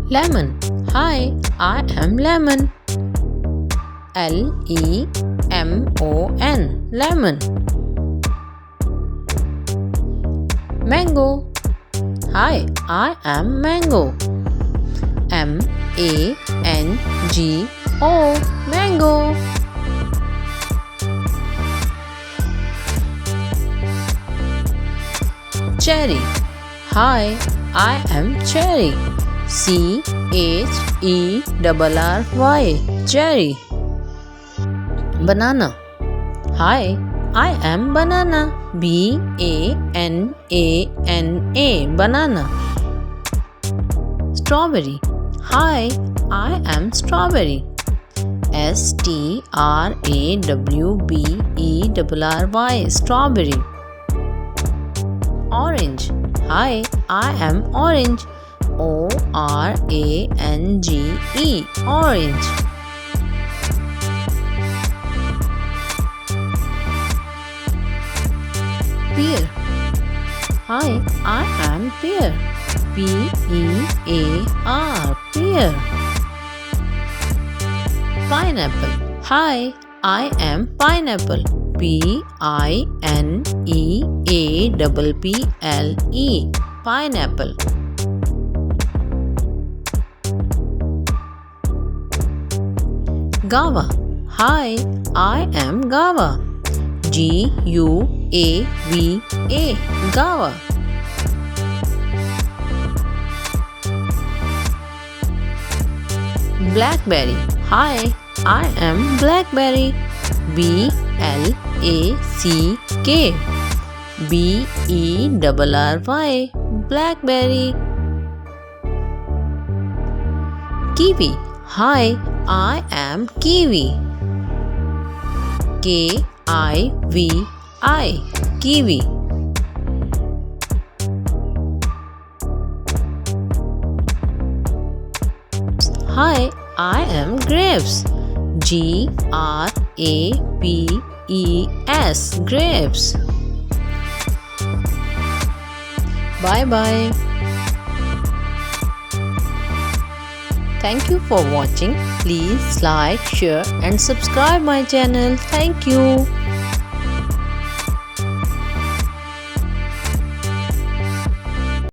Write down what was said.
Lemon. Hi, I am Lemon. Lemon. Lemon. Mango. Hi, I am Mango. Mango. Mango. Cherry. Hi, I am Cherry. Cherry. Cherry. Banana. Hi, I am Banana. Banana. Strawberry. Hi, I am Strawberry. Strawberry. Strawberry. Orange. Hi, I am Orange. Orange. Pear. Hi, I am Pear. Pear. Pineapple. Hi, I am Pineapple. Pineapple. Guava. Hi, I am Guava. Guava. Blackberry. Hi, I am Blackberry. Black. Blackberry. Kiwi. Hi, I am Kiwi. Kiwi. Hi, I am Grapes. Grapes. Bye bye. Thank you for watching. Please like, share and subscribe my channel. Thank you.